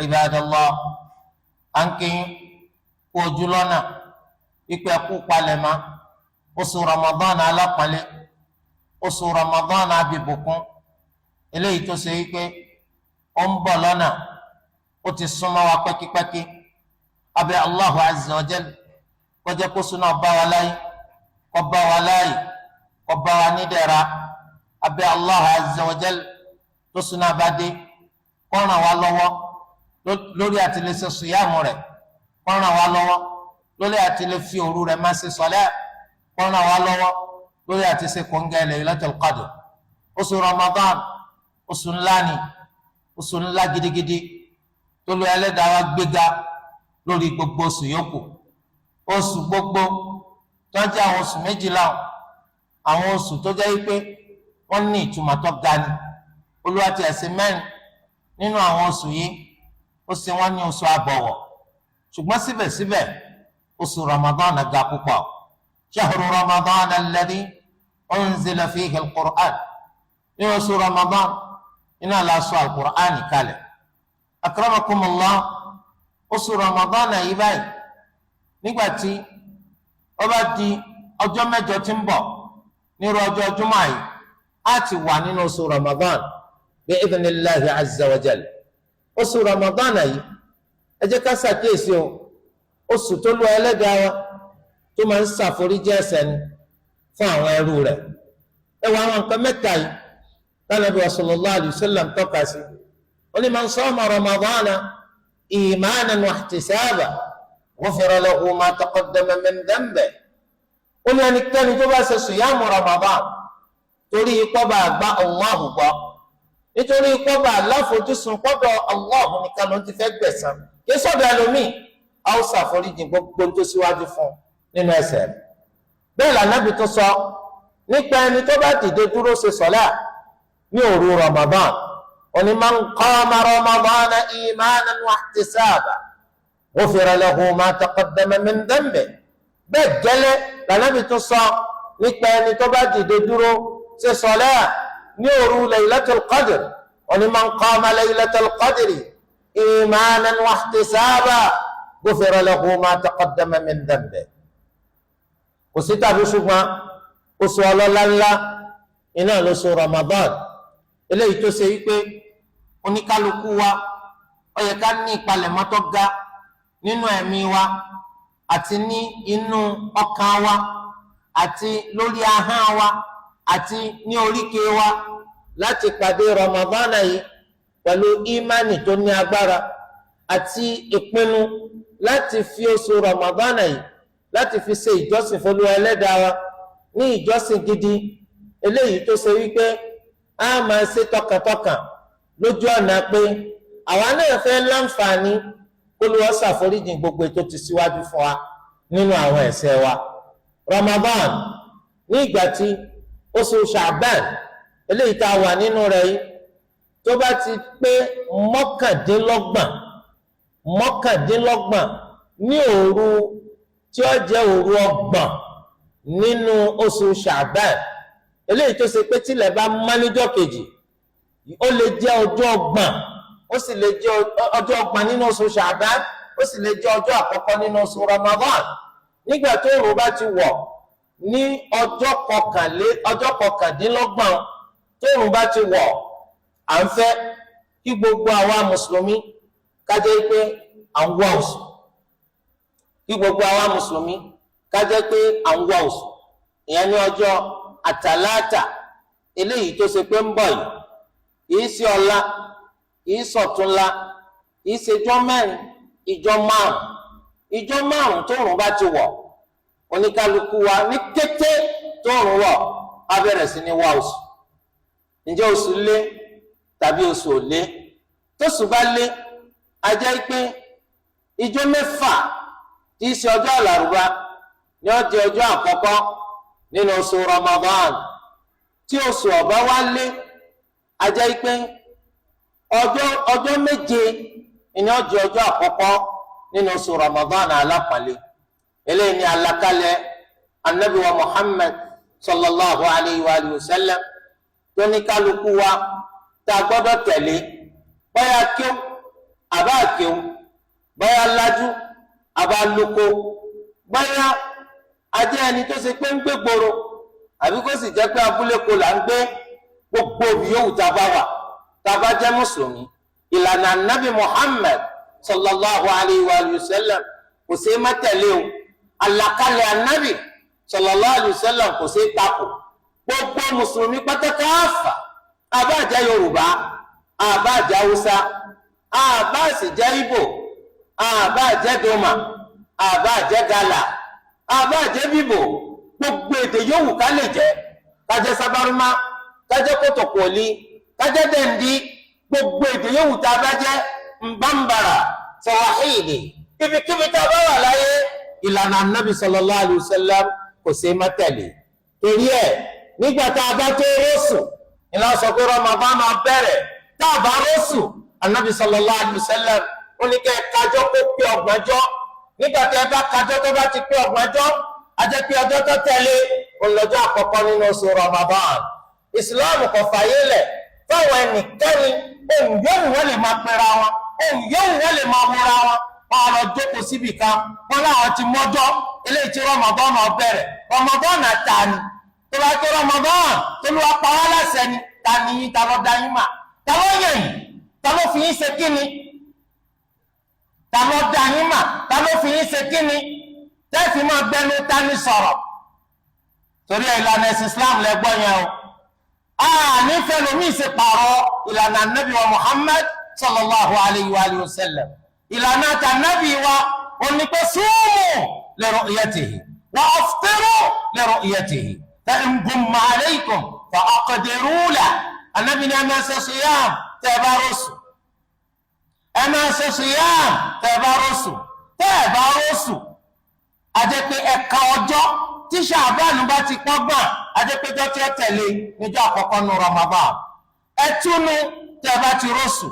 Ibadallah, anki ojulona ipe ku palema oṣù Ramadan alápọ̀nlé, oṣù Ramadan abibùkún, eléyìí tó ṣe wípé ó ń bọ̀ lọ́nà, ó ti súnmọ́ wa pẹ́kípẹ́kí. Abẹ́ Allahu azza wa jal kó jẹ́ kó súnà bá wa láyé, kó bá wa láyé, kó bá wa nídẹ̀ra. Abẹ́ Allahu azza wa jal tó súnà bá dé kó ràn wá lọ́wọ́ lórí àti lè ṣe sùyàmù rẹ̀, kó ràn wá lọ́wọ́ lórí àti lè fi òru rẹ̀ máa ṣe sọ̀lẹ́, kó ràn wá lọ́wọ́ lórí àti ṣe kòńgẹ́ Laylatul Qadr. Oṣù Ramadan oṣù ńlá ni, oṣù ńlá gidigidi tó lu Ẹlẹ́dàá wa gbéga lórí gbogbo oṣù yòókù. Oṣù gbogbo tó ń jẹ́ àwọn oṣù méjìlá, àwọn oṣù tó jẹ́ wípé wọ́n ní ìtumọ̀ tó ga ni. Olúwa ti ẹ̀sìn mẹ́rin nínú àwọn oṣù yìí ó ṣe wọ́n ní oṣù àbọ̀wọ̀, ṣùgbọ́n síbẹ̀síbẹ̀ oṣù Ramadan ga púpọ̀. Shahru Ramadan alladhi unzila fihi al-Qur'an. Ní oṣù Ramadan iná la sọ al-Qur'an kalẹ̀. Akramakumullah, oṣù Ramadan yìí báyìí nígbà tí ó bá di ọjọ́ mẹ́jọ tí ń bọ̀ nírú ọjọ́ Jumu'ah yìí, á ti wà nínú oṣù Ramadan bi idhnillahi azza wa jal. Oṣù Ramadan yìí ẹ jẹ́ ká ṣàkíyèsí o, oṣù tó lu Ẹlẹ́dàá wa tó máa ń ṣàforíjì ẹ̀ṣẹ̀ ni fún àwọn ẹrú rẹ̀. Ẹ wọ àwọn nǹkan mẹ́ta yìí Ànábì sallallahu alayhi wa sallam tọ́ka sí. Ó ní man sama Ramadana imanan wa ihtisaban ghufira lahu ma taqaddama min dhanbihi. Ó ní ẹnikẹ́ni tó bá ṣe sùyàmù Ramadan torí ikọ́ bá gbá Allahu gbọ́, nítorí ikọ́ bá láfojúsùn pọ́dọ̀ Allahu nìkan ló ti fẹ́ gbẹ̀san, kí sọ́dọ̀ ẹlòmíì a ó ṣàforíjì gbogbo tó síwájú fún nínú ẹ̀ṣẹ̀ rẹ̀. Bẹ́ẹ̀ l'Ànábì tó sọ nípa ẹni tó bá dìde dúró ṣe sọ̀lá ní òru Ramadan. Ó ní man qama Ramadana imanan wa ihtisaban ghufira lahu ma taqaddama min dhanbihi. Bẹ́ẹ̀ gẹ́lẹ́ l'Ànábì tó sọ nípa ẹni tó bá dìde dúró ṣe sọ̀lá ní òru Laylatul Qadr. Ó ní man qama Laylatul Qadri imanan wa ihtisaban ghufira lahu ma taqaddama min dhanbihi. Kò sí tàbí ṣùgbọ́n oṣù ọlọ́lá ńlá iná lóṣù Ramadan, eléyìí tó ṣe wípé oníkálukú wa ó yẹ ká ní ìpalẹ̀mọ́ tó ga nínú ẹ̀mí wa àti ní inú ọkàn wa àti lórí ahọ́n wa àti ní oríkèé wa láti pàdé Ramadan yìí pẹ̀lú ìmánì tó ní agbára àti ìpinnu láti fi oṣù Ramadan yìí láti fi ṣe ìjọsìn f'Olúwa Ẹlẹ́dàá wa ní ìjọsìn gidi, eléyìí tó ṣe wípé a máa ṣe tọkàntọkàn lójú ọ̀nà pé àwa náà fẹ́ láǹfààní k'Olúwa ṣàforíjì gbogbo ètò ti síwájú fún wa nínú àwọn ẹ̀ṣẹ̀ wa. Ramadan ní ìgbà tí oṣù Sha'ban eléyìí tá a wà nínú rẹ̀ yìí tó bá ti pé mọ́kàndínlọ́gbọ̀n ní òru tí ó jẹ́ òru ọgbọ̀n nínú oṣù Sha'ban, eléyìí tó ṣe pé tílẹ̀ bá mọ́ níjọ́ kejì ó lè jẹ́ ọjọ́ ọgbọ̀n, ó sì lè jẹ́ ọjọ́ ọgbọ̀n nínú oṣù Sha'ban, ó sì lè jẹ́ ọjọ́ àkọ́kọ́ nínú oṣù Ramadan. Nígbà tó òru bá ti wọ̀ ní ọjọ́ kọkàndínlọ́gbọ̀n tó òru bá ti wọ̀, à ń fẹ́ kí gbogbo àwa mùsùlùmí ká jẹ́ pé à ń wá oṣù, kí gbogbo àwa mùsùlùmí ká jẹ́ pé à ń wá oṣù. Ìyẹn ní ọjọ́ àtàláàtà eléyìí tó ṣe pé ń bọ̀ yìí, kìí ṣe ọ̀la, kìí ṣọ̀túnla, kìí ṣe ijọ́ mẹ́rin, ijọ́ márùn tó òrùn bá ti wọ̀, oníkálukú wa ní kété tó òrùn wọ̀ á bẹ̀rẹ̀ sí ní wá oṣù. Ǹjẹ́ oṣù lé tàbí oṣù ò lé? Tóṣù bá lé, a jẹ́ pé ijọ́ mẹ́fà tí í ṣe ọjọ́ àlàrúbá ní ó jẹ́ ọjọ́ àkọ́kọ́ nínú oṣù Ramadan. Tí oṣù ọ̀bá wá lé, a jẹ́ pé ọjọ́ méje ni ó jẹ́ ọjọ́ àkọ́kọ́ nínú oṣù Ramadan alápàlẹ́. Eléyìí ni àlàkalẹ̀ Ànábì wa Muhammad sallallahu alayhi wa sallam tó ní kálukú wa tá a gbọ́dọ̀ tẹ̀lé. Bóyá kí àbá àkéwù báyà lájú àbá lóko báyà ajẹ́ ẹni tó ṣe pé ń gbé gbòòrò àbí kó sì jẹ́ pé abúlé kò là ń gbé gbogbo yòówù tá a bá wà tá a bá jẹ́ mùsùlùmí ìlànà nabi Muhammad sallallahu alayhi wa sallam kò sí má tẹ̀lé o àlàkalẹ̀ anabi sallallahu alayhi wa sallam kò sí takò gbogbo mùsùlùmí pátákó àfà àbá jẹ́ Yorùbá àbá jẹ́ Haúsá àbá sì jẹ́ Ìgbò àbá jẹ́ Doma àbá jẹ́ Gala àbá jẹ́ Bíbò gbogbo èdè yòówù ká lè jẹ́ ká jẹ́ Sábárúmá ká jẹ́ Kótòkòlí ká jẹ́ Dẹ̀ndí gbogbo èdè yòówù tá a bá jẹ́ Mbambara Swahili kíbikíbi tá a bá wà láyé ìlànà Nabi sallallahu alayhi wa sallam kò sí má tẹ̀lé torí ẹ̀ nígbà tá a bá tó rọ́ọ̀sù ìlànà sọ pé Ramadan máa bẹ̀rẹ̀ tá a bá rọ́ọ̀sù Anabi sallallahu alayhi wa sallam ó ní kẹ́ ẹ kájọ́ kó pé ọgbọ̀njọ́ nígbà tí ẹ bá kájọ́ tó bá ti pé ọgbọ̀njọ́ ajẹ́ pé ọjọ́ tó tẹ̀lé ọlọ́jọ́ àkọ́kọ́ nínú oṣù Ramadan Islam kò fàyè lẹ̀ fáwọn ẹnikẹ́ni ohun yóò wọ́n lè máa pera wọn ohun yóò wọ́n lè máa múra wọn wọn lọ jókòó síbì kan wọn láwọn ti mọ́jọ́ eléyìí tí Ramadan náà bẹ̀rẹ̀ Ramadan náà ta ni tó bá tó Ramadan tó ló wá pa wá láṣẹ ni ta ni yín ta ló dá yín mà ta ló yàn yín ta ló fi yín ṣe kíni ta ló dá yín mà ta ló fi yín ṣe kíni tẹ́ẹ̀fì máa gbẹnu tání sọ̀rọ̀ torí ìlànà ẹ̀sìn Islam lẹ́gbọ́n yẹn o nífẹ̀ẹ́ lómi ṣe pààrọ̀ ìlànà Nabi wa Muhammad sallallahu alayhi wa sallam ìlànà tànàbí wa onípe sumu li ru'yatihi wa aftiru li ru'yatihi fa in gumma alaykum fa aqdiru lahu Ànábì ní ẹ máa ṣe siyam tẹ́ ẹ bá rọ́ọ̀sù ẹ máa ṣe siyam tẹ́ ẹ bá rọ́ọ̀sù tẹ́ ẹ bá rọ́ọ̀sù ajẹ́ pé ẹ̀ka ọjọ́ tí Ṣàbáànù bá ti pọ́gbọ̀n ajẹ́ pé ọjọ́ tí ẹ tẹ̀lé níjọ́ àkọ́kọ́ nu Ramadan ẹtúnu tẹ́ ẹ bá ti rọ́ọ̀sù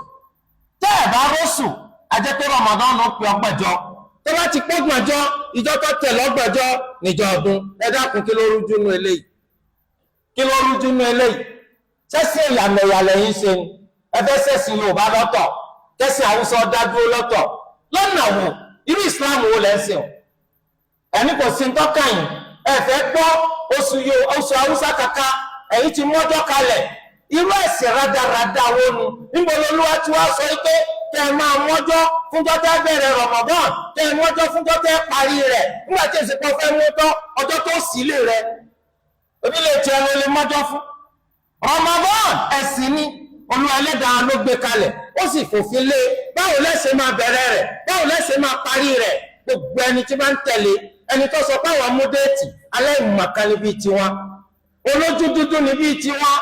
tẹ́ ẹ bá rọ́ọ̀sù ajẹ́ pé Ramadan ló pe ọgbọ̀njọ́ tẹ́ bá ti pọ́gbọ̀njọ́ ìjọ tó tẹ̀lé ọgbọ̀njọ́ níjọ́ ọdún ẹ dákun kí ló rújú nu eléyìí kí ló rújú nu eléyìí sẹ́sìn ìyàmẹ̀yàlẹ̀ yìí ṣe ni ẹ fẹ́ sẹ́sìn Yorùbá lọ́tọ̀ kẹ́sìn Haúsá dádúró lọ́tọ̀ lọ́nà wo irú Ìsìláàmù wo lẹ́sìn o ẹni kò sí ntọ́ka yìí ẹ̀fẹ́ gbọ́ oṣù Haúsá kàkà èyí ti mọ́jọ́ kalẹ̀ irú ẹ̀sìn rádaràda wo nu níbo lolúwa tí wàá sọ pé tẹ́ ẹ máa mọ́jọ́ fúnjọ́ tẹ́ bẹ̀rẹ̀ Ramadan tẹ́ ẹ mọ́jọ́ fúnjọ́ tẹ́ parí rẹ̀ nígbà tí èsì kan fẹ́ mú tọ́ ọjọ́ tó sílé rẹ̀ òbí lè tiẹ̀ ló lè mọ́jọ́ fún Ramadan ẹ̀sìn ni Olúwa Ẹlẹ́dàá ló gbé kalẹ̀ ó sì fòfin lé báwo lẹ́sẹ̀ máa bẹ̀rẹ̀ rẹ̀ báwo lẹ́sẹ̀ máa parí rẹ̀ gbogbo ẹni tí bá ń tẹ̀lé ẹni tó sọ páwọn amúdéètì aláìmọ̀kan ní bíi tiwọn olójú dúdú ní bíi tiwọn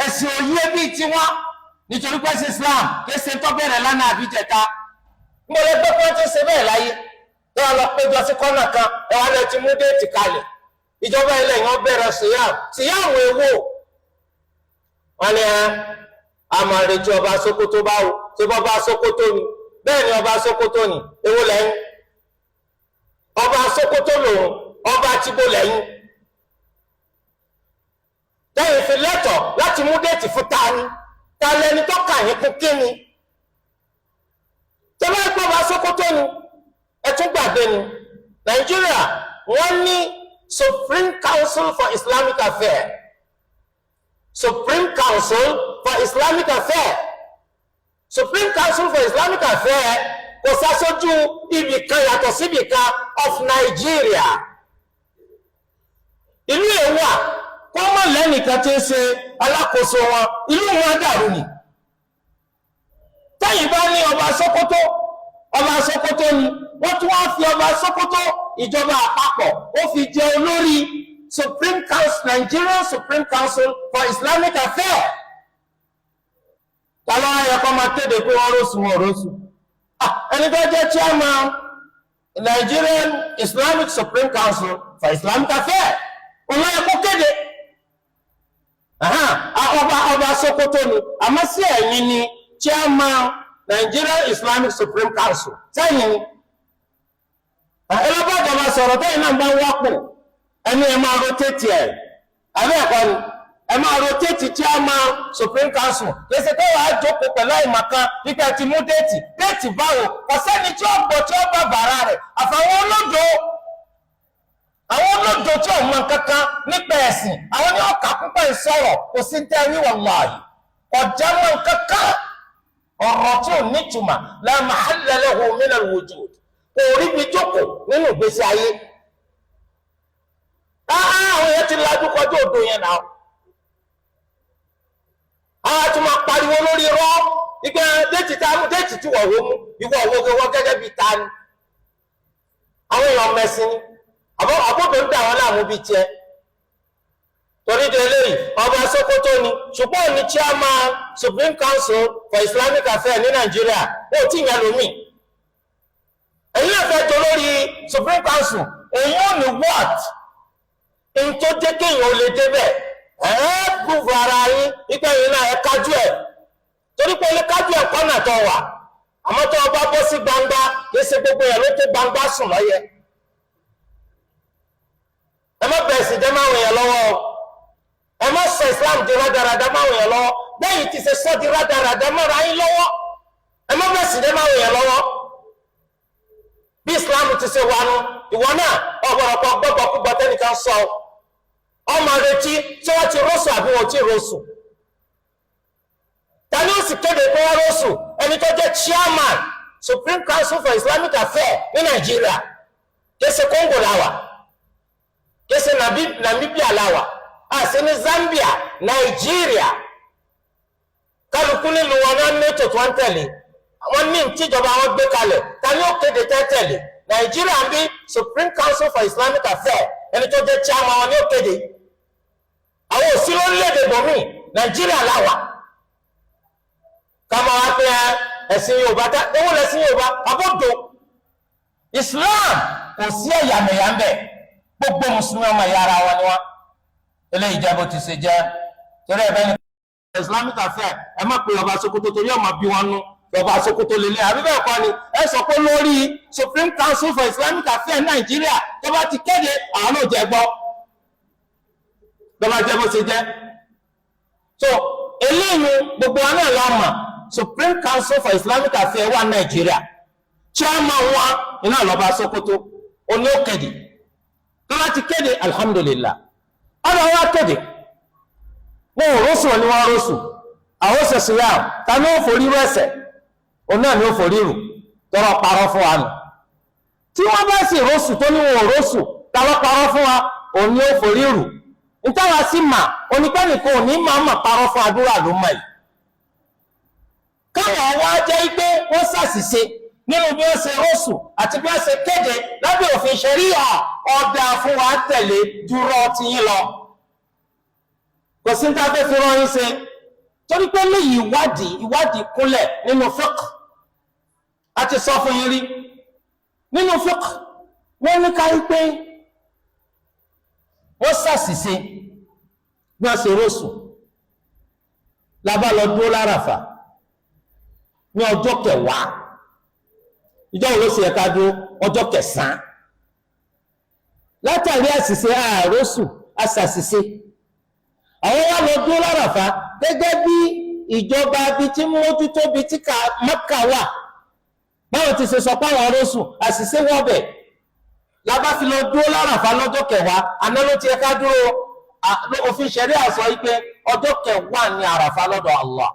ẹ̀sìn òye bíi tiwọn nítorí pé Islam kése tó bẹ̀rẹ̀ lánàá àbíjẹta mo lè gbé pọ́ńtò ṣe bẹ́ẹ̀ láyé tó wà lọ péjọ sí kọ́nà kan ẹ̀wà lè ti mú déètì kalẹ̀ ìjọba ilẹ̀ yẹn bẹ̀rẹ̀ síyàwó ewo wọn ni àmọ́ àrètí ọba Sokoto báwo ṣé bọ́ba Sokoto ni bẹ́ẹ̀ ni ọba Sokoto ni ewo lẹ́yìn ọba Sokoto lòun ọba tìbò lẹ́yìn lẹ́yìn fi lẹ́tọ̀ láti mú déètì fún tani ta lẹni tó kà yín kún kíni tó bá gbọ́ ọba Sokoto ni ẹtún gbàgbé ni Nàìjíríà wọ́n ní Supreme Council for Islamic Affairs Supreme Council for Islamic Affairs Supreme Council for Islamic Affairs kò ṣàṣojú ibì kan yàtọ̀ síbì kan of Nigeria ìlú èwà kó mọ̀ lẹ́nìkan tí ń ṣe alákòóso wọn ìlú wọn dàrú ni tẹ́yìn bá ní ọba Sokoto ni wọ́n tún wá fi ọba Sokoto ìjọba àpapọ̀ ó fi jẹ olórí Supreme Council Nigerian Supreme Council for Islamic Affairs tàlọ́ ayẹ̀kọ́ máa kéde pé wọ́n rọ́ọ̀sù ẹni tó jẹ́ chairman Nigerian Islamic Supreme Council for Islamic Affairs olóyè kó kéde ọba Sokoto ni àmọ́ sí ẹ̀yìn ni chairman Nigerian Islamic Supreme Council sẹ́yìn ni ẹlọ́bàjọba sọ̀rọ̀ tẹ́yìn náà bá wápò ẹni ẹ máa rotate ẹ̀ àbí ẹ̀kọ́ ni ẹ máa rotate chairman Supreme Council lẹsẹ tó wàá jókòó pẹ̀lú àìmọ̀kan nígbà tí mú déètì báwo kò sẹ́ni tí ó gbọ́ tí ó bá bàrà rẹ̀ àfàwọn olódò tí ò mọ̀ kankan nípa ẹ̀sìn àwọn ni ọkà púpọ̀ ìsọ̀rọ̀ kò sí tẹ́ wí wallahi ọjà mọ̀ kankan ọ̀rọ̀ tí ò nítumọ̀ la mahalla lahu min al-wujud kò rí bí jókòó nínú ìgbésí ayé àwọn yẹn ti lajú kọjú odò yẹn náà àwọn tí máa pariwo lórí rọ ìgbà déètì tí wọ́n wó mú ìwọ owó gẹ́gẹ́ bíi ta ni àwọn èèyàn mẹ́sìn ni àbọ̀dọ̀ ń dà wọ́n láàmú bíi tiẹ̀ torí de eléyìí ọba Sokoto ni ṣùgbọ́n ní chairman Supreme Council for Islamic Affairs ní Nàìjíríà ó tí ìyẹn lómi èyí náà fẹ́ tó lórí Supreme Council èyí ò ní what n tó jẹ́ kéèyàn ò lè débẹ̀ gbùgbù ara yín nípa ìyẹn náà ẹ kájú ẹ̀ torí pé ilé kájú ẹ̀ kọ́nà tó wà àmọ́ tó ọba bọ́ sí gbangba kìí ṣe gbogbo ẹ̀ ló tó gbangba sùn lọ́yẹ ẹ má bẹ̀rẹ̀ sí jẹ́ máa wọ̀nyẹn lọ́wọ́ ẹ má sọ Islam di rádaràdá máa wọ̀nyẹn lọ́wọ́ bẹ́ẹ̀ ti ṣe sọ́ di rádaràdá mọ́ra yín lọ́wọ́ ẹ má bẹ̀rẹ̀ sí jẹ́ máa wọ̀nyẹn lọ́wọ́ bí Islam ti ṣe wà nù ìwọ náà ọ̀pọ̀lọpọ̀ gbọ́gbọ́kúgbọ́ tẹ́nìkan sọ ọmọ retí tí wọ́n ti rọ́ọ̀sù àbí wọ́n ti rọ́ọ̀sù tani ó sì kéde pé wọ́n rọ́ọ̀sù ẹni tó jẹ́ chairman Supreme Council for Islamic Affairs ní Nàìjíríà kése Congo làwà kése Namibia làwà àti ní Zambia Nàìjíríà kálukú nílùú wọn náà ní ètò tó ń tẹ̀lé wọ́n ní tíjọba wọn gbé kalẹ̀ tani ó kéde tẹ́tẹ̀lé Nàìjíríà bí Supreme Council for Islamic Affairs ẹni tó jẹ́ chairman wọn ní ó kéde àwọn òsì lórílẹ̀-èdè bòmí Nàìjíríà làwà kama wá pé ẹ̀sìn Yorùbá ewó lẹ́sìn Yorùbá abọ́dọ̀ Islam kò sí ẹ̀yàmẹ̀yà ń bẹ̀ gbogbo mùsùlùmí ọmọ ìyá ara wọn ni wọn eléyìí jẹ́ bó ti ṣe jẹ́ torí ẹ̀ bẹ́ẹ̀ ni Islamic Affairs ẹ má pe ọba Sokoto torí ọmọ bí wọn nú ọba Sokoto lélẹ̀ àbí bẹ́ẹ̀ kọ́ ni ẹ sọ pé lórí Supreme Council for Islamic Affairs Nàìjíríà tó bá ti kéde àwọn ò jẹ́ gbọ́ lọ́ba jẹ́ bó ṣe jẹ́ so eléyìí gbogbo wa náà lọ́mọ Supreme Council for Islamic Affairs wà Nàìjíríà chairman wa iná lọ́ba Sokoto oní ó kéde lọ́ba ti kéde alhamdulillah ọ̀rọ̀ wa kéde wọn ò rọ́sùn ni wọ́n rọ́sùn àwọn ṣẹ̀ṣẹ̀ yà ta ni ó forí rẹ̀sẹ̀ òun náà ni ó forí rù tọrọ parọ́ fún wa nù tí wọ́n bá sì rọ́sùn tó ní wọn ò rọ́sùn ta ló parọ́ fún wa òun ni ó forí rù nítawa sí mà oníkẹ́nìkan ò ní máa mà parọ́ fún àdúrà ló mọ̀ yìí káwọn wá jẹ́ pé wọ́n ṣàṣìṣe nínú bí wọ́n ṣe rọ́sùn àti bí wọ́n ṣe kéde lábẹ́ òfin ṣẹ̀ríà ọ̀dà fún wa tẹ̀lé dúró tiyín lọ kò sí ní ta fẹ́ fi rán yín ṣe torí pé léyìí ìwádìí kúnlẹ̀ nínú fiqh a ti sọ fún yín rí nínú fiqh wọ́n ní ká rí pé wọ́n ṣàṣìṣe bí wọ́n ṣe rọ́sùn lábá lọ dúró láràfà ní ọjọ́ kẹwàá ìjọ ìrọsì ẹ̀ka dúró ọjọ́ kẹsàn-án látàrí àṣìṣe àròsùn àṣàṣìṣe àwọn wá lọ dúró láràfà gẹ́gẹ́ bí ìjọba bí tí mójútó bí tí Mẹ́kà wà báwọn ti ṣe sọ pé àwọn rọ́sùn àṣìṣe wọ́bẹ̀ lábá fi lọ dúró láràfà lọ́jọ́ kẹwàá àná ló ti ẹ̀ka dúró òfin ṣẹ̀rí àsọ wípé ọjọ́ kẹwàá ní àràfà lọ́dọ̀ Allah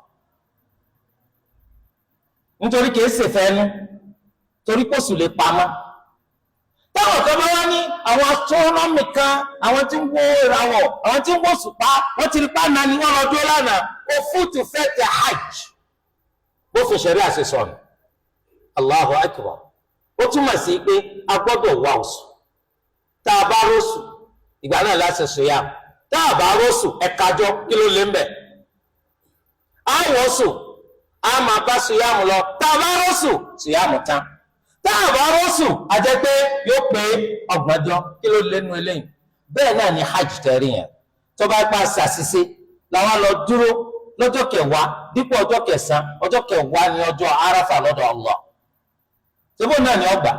nítorí kìí ṣe fẹ́nu torí kò sì lè pamọ́ táwọn kan bá wá ní àwọn astronomy kan àwọn tí ń wo ìràwọ̀ àwọn tí ń wo òṣùpá wọ́n ti rí pàánà ni wọ́n lọ dúró lánàá òfútù fẹ́ tẹ hajj bó fi ṣẹ̀rí àṣesọ̀nù Allahu akbar ó túmọ̀ sí pé a gbọ́dọ̀ wá oṣù tá a bá rọ́ṣù ìgbà náà láti ṣòyà tá a bá rọ́ṣù ẹ̀kájọ́ kí ló lé ń bẹ̀ á rọ́ṣù á máa bá ṣòyàmù lọ tá a bá rọ́ṣù ṣòyàmù tán tá a bá rọ́ṣù a jẹ́ pé yóò pé ọgbọ̀njọ́ kí ló lé nu eléyìí bẹ́ẹ̀ náà ni hajj tẹ̀rí yẹn tó bá pa ṣàṣìṣe làwọn lọ dúró lọ́jọ́ kẹwàá dípò ọjọ́ kẹsàn-án ọjọ́ kẹwàá ní ọjọ́ Arafa lọ́dọ̀ Allah ṣébó náà ni ọgbà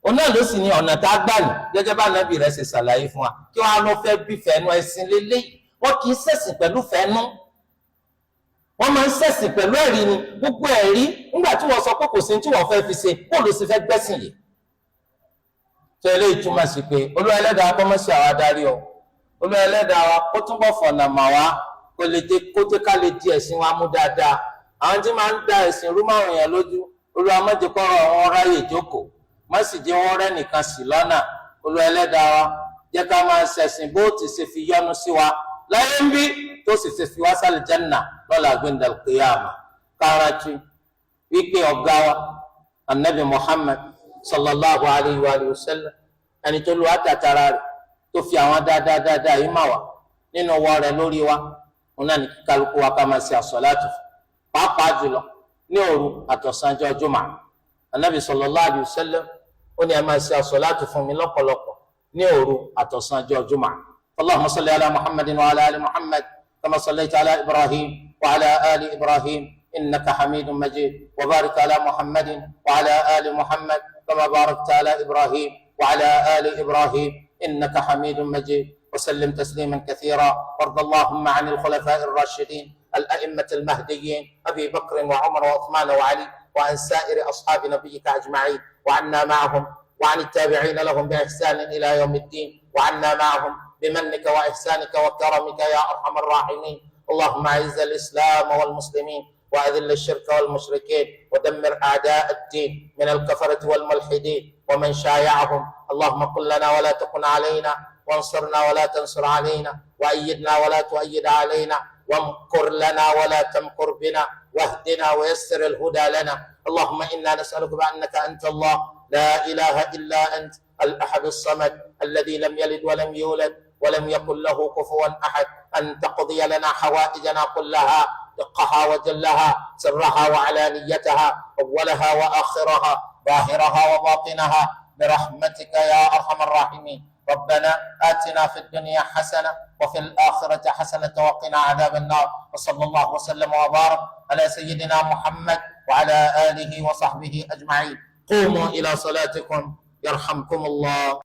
òun náà ló sì ní ọ̀nà tá a gbà ní gẹ́gẹ́ bá nàbì rẹ̀ ṣe ṣàlàyé fún wa kí wọ́n á lọ fẹ́ bí fẹ́nu ẹ̀sìn lélẹ́yìí wọn kì í ṣẹ̀sìn pẹ̀lú fẹ́nu wọ́n máa ń ṣẹ̀sìn pẹ̀lú ẹ̀rí ni gbogbo ẹ̀rí nígbà tí wọ́n sọ pé kò sí tí wọ́n fẹ́ fi ṣe kó ló sì fẹ́ gbẹ́sìn yìí. tó eléyìí túmọ̀ sí pé Olúwa Ẹlẹ́dàá kọ́ mọ́ sí àwa darí o Olúwa Ẹlẹ́dàá wa kó túbọ̀ fọ̀nà mà wá kó tẹ́ ká lè di ẹ̀sìn wa mú dáadáa. àwọn tí máa ń da ẹ̀sìn rú márùn yẹn lójú Olúwa má jẹ́ kọ́rọ̀ wọn ráyè jókòó má sì jẹ́ wọn rẹ́ nìkan sí lọ́nà. Olúwa Ẹlẹ́dàá wa jẹ́ ká máa ṣẹ̀sìn bó ti ṣe fi yọ́nú sí wa láyé ń bí tó sì ṣe fi wá sálì Janna lọ́la gbẹ̀ndà kìyàmà. kárántì wípé ọ̀gá wa anabi Muhammad sallallahu alayhi wa sallam ẹni tó lu àtàtàrà rẹ̀ tó fi àwọn dáadáa yìí mà wá nínú wọ rẹ̀ lórí wa wọn náà ní kálukú wa ká máa ṣe àsọ̀látù pàápàá jùlọ ní òru àtọ̀sánjọ́ Jumu'ah. anabi sallallahu alayhi wa sallam ó ní ẹ máa ṣe àsọ̀látù fún mi lọ́pọ̀lọpọ̀ ní òru àtọ̀sánjọ́ Jumu'ah. Allahumma salli ala Muhammadin wa ala ali Muhammad kama sallaita ala Ibrahim wa ala ali Ibrahim innaka Hamidum Majid wa barik ala Muhammadin wa ala ali Muhammad kama barakta ala Ibrahim wa ala ali Ibrahim innaka Hamidum Majid wa sallim tasliman kathira warda Allahumma 'anil khulafa'ir rashidin al-a'immat al-mahdiyyin Abi Bakr wa Umar wa Uthman wa Ali wa an sa'iri ashabi nabiyyika ajma'in wa 'anna ma'ahum wa 'an at-tabi'in lahum bi ihsan ila yawm الدين wa 'anna ma'ahum بمنك وإحسانك وكرمك يا أرحم الراحمين. اللهم أعز الإسلام والمسلمين وأذل الشرك والمشركين ودمر أعداء الدين من الكفرة والملحدين ومن شايعهم. اللهم قل لنا ولا تكن علينا وانصرنا ولا تنصر علينا وأيدنا ولا تؤيد علينا وامكر لنا ولا تمكر بنا واهدنا ويسر الهدى لنا. اللهم إنا نسألك بأنك أنت الله لا إله إلا أنت الأحد الصمد الذي لم يلد ولم يولد ولم يكن له كفوا أحد أن تقضي لنا حوائجنا كلها دقها وجلها سرها وعلانيتها أولها وآخرها ظاهرها وباطنها برحمتك يا أرحم الراحمين. ربنا آتنا في الدنيا حسنة وفي الآخرة حسنة وقنا عذاب النار. وصلى الله وسلم وبارك على سيدنا محمد وعلى آله وصحبه أجمعين. قوموا إلى صلاتكم يرحمكم الله.